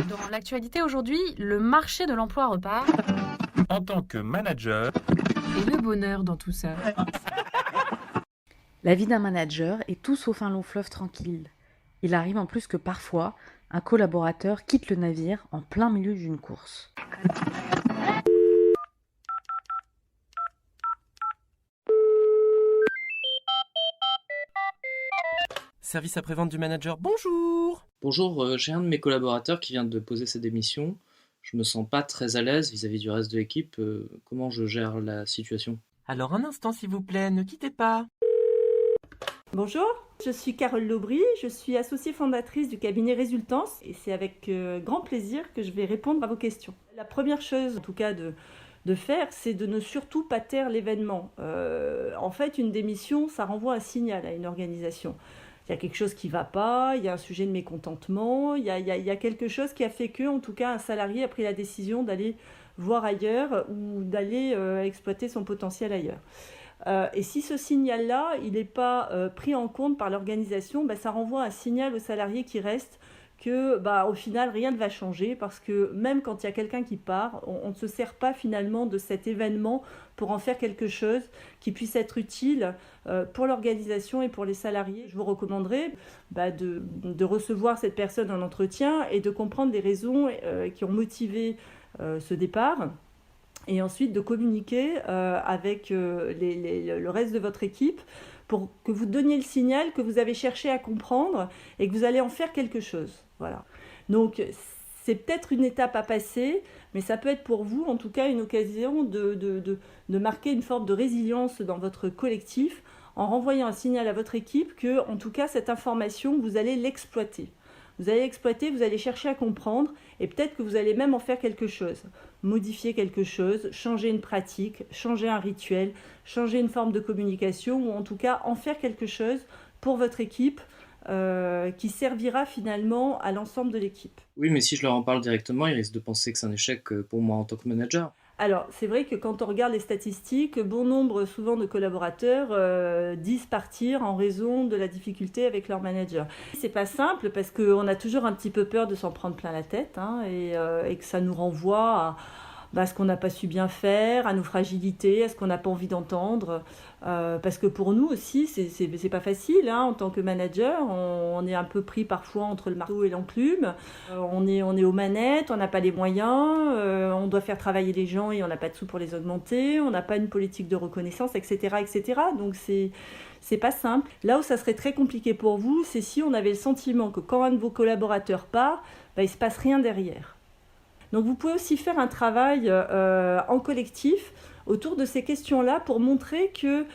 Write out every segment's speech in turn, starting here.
Dans l'actualité aujourd'hui, le marché de l'emploi repart. En tant que manager, Et le bonheur dans tout ça. La vie d'un manager est tout sauf un long fleuve tranquille. Il arrive en plus que parfois, un collaborateur quitte le navire en plein milieu d'une course. Service après-vente du manager, bonjour! Bonjour, j'ai un de mes collaborateurs qui vient de poser sa démission. Je me sens pas très à l'aise vis-à-vis du reste de l'équipe. Comment je gère la situation? Alors un instant s'il vous plaît, ne quittez pas. Bonjour, je suis Carole Laubry, je suis associée fondatrice du cabinet Résultance et c'est avec grand plaisir que je vais répondre à vos questions. La première chose, en tout cas, de faire, c'est de ne surtout pas taire l'événement. En fait, une démission, ça renvoie un signal à une organisation. Il y a quelque chose qui ne va pas, il y a un sujet de mécontentement, il y a quelque chose qui a fait que, en tout cas, un salarié a pris la décision d'aller voir ailleurs ou d'aller exploiter son potentiel ailleurs. Et si ce signal-là, il n'est pas pris en compte par l'organisation, ça renvoie un signal au salarié qui reste que, au final, rien ne va changer parce que même quand il y a quelqu'un qui part, on ne se sert pas finalement de cet événement pour en faire quelque chose qui puisse être utile pour l'organisation et pour les salariés. Je vous recommanderais de recevoir cette personne en entretien et de comprendre les raisons qui ont motivé ce départ. Et ensuite de communiquer avec le reste de votre équipe pour que vous donniez le signal que vous avez cherché à comprendre et que vous allez en faire quelque chose. Voilà. Donc c'est peut-être une étape à passer, mais ça peut être pour vous en tout cas une occasion de marquer une forme de résilience dans votre collectif en renvoyant un signal à votre équipe que en tout cas cette information vous allez l'exploiter. Vous allez l'exploiter, vous allez chercher à comprendre et peut-être que vous allez même en faire quelque chose. Modifier quelque chose, changer une pratique, changer un rituel, changer une forme de communication ou en tout cas en faire quelque chose pour votre équipe qui servira finalement à l'ensemble de l'équipe. Oui, mais si je leur en parle directement, ils risquent de penser que c'est un échec pour moi en tant que manager. Alors, c'est vrai que quand on regarde les statistiques, bon nombre souvent de collaborateurs disent partir en raison de la difficulté avec leur manager. C'est pas simple parce qu'on a toujours un petit peu peur de s'en prendre plein la tête et que ça nous renvoie à ce qu'on n'a pas su bien faire, à nos fragilités, à ce qu'on n'a pas envie d'entendre. Parce que pour nous aussi, c'est pas facile. En tant que manager, on est un peu pris parfois entre le marteau et l'enclume. On est aux manettes, on n'a pas les moyens, on doit faire travailler les gens et on n'a pas de sous pour les augmenter, on n'a pas une politique de reconnaissance, etc. etc. Donc c'est pas simple. Là où ça serait très compliqué pour vous, c'est si on avait le sentiment que quand un de vos collaborateurs part, il ne se passe rien derrière. Donc vous pouvez aussi faire un travail en collectif autour de ces questions-là pour montrer que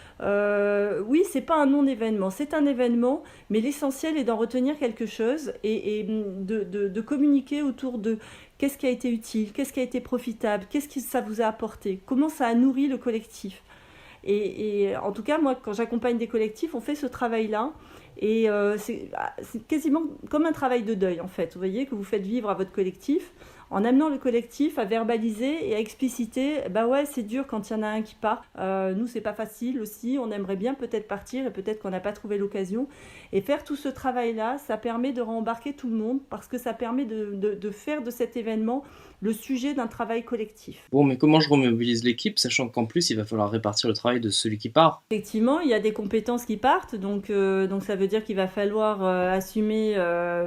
oui, c'est pas un non-événement, c'est un événement, mais l'essentiel est d'en retenir quelque chose et de communiquer autour de qu'est-ce qui a été utile, qu'est-ce qui a été profitable, qu'est-ce que ça vous a apporté, comment ça a nourri le collectif. Et en tout cas, moi, quand j'accompagne des collectifs, on fait ce travail-là. Et c'est quasiment comme un travail de deuil, en fait. Vous voyez, que vous faites vivre à votre collectif en amenant le collectif à verbaliser et à expliciter, c'est dur quand il y en a un qui part. Nous, c'est pas facile aussi. On aimerait bien peut-être partir et peut-être qu'on n'a pas trouvé l'occasion. Et faire tout ce travail-là, ça permet de rembarquer tout le monde parce que ça permet de faire de cet événement le sujet d'un travail collectif. Bon, mais comment je remobilise l'équipe, sachant qu'en plus, il va falloir répartir le travail de celui qui part? Effectivement, il y a des compétences qui partent, donc ça veut dire qu'il va falloir assumer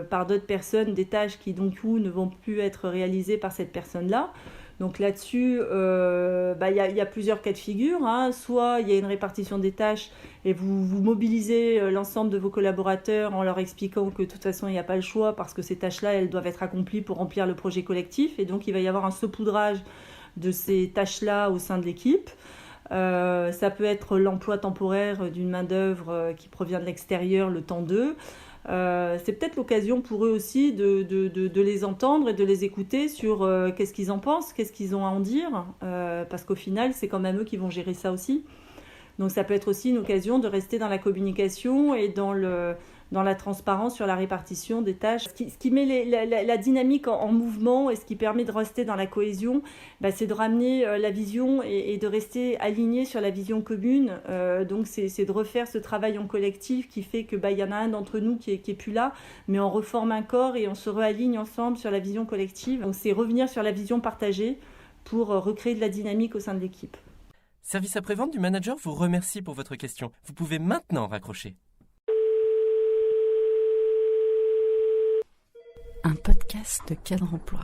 par d'autres personnes des tâches qui, donc, ne vont plus être réalisées par cette personne-là. Donc là-dessus, il y a plusieurs cas de figure. Soit il y a une répartition des tâches et vous mobilisez l'ensemble de vos collaborateurs en leur expliquant que de toute façon, il n'y a pas le choix parce que ces tâches-là, elles doivent être accomplies pour remplir le projet collectif. Et donc, il va y avoir un saupoudrage de ces tâches-là au sein de l'équipe. Ça peut être l'emploi temporaire d'une main-d'œuvre qui provient de l'extérieur, le temps d'eux. C'est peut-être l'occasion pour eux aussi de les entendre et de les écouter sur qu'est-ce qu'ils en pensent, qu'est-ce qu'ils ont à en dire, parce qu'au final, c'est quand même eux qui vont gérer ça aussi. Donc ça peut être aussi une occasion de rester dans la communication et dans dans la transparence sur la répartition des tâches. Ce qui met la dynamique en mouvement et ce qui permet de rester dans la cohésion, c'est de ramener la vision et de rester aligné sur la vision commune. Donc c'est de refaire ce travail en collectif qui fait que y en a un d'entre nous qui est plus là, mais on reforme un corps et on se réaligne ensemble sur la vision collective. Donc c'est revenir sur la vision partagée pour recréer de la dynamique au sein de l'équipe. Service après-vente du manager vous remercie pour votre question. Vous pouvez maintenant raccrocher. Un podcast de Cadre Emploi.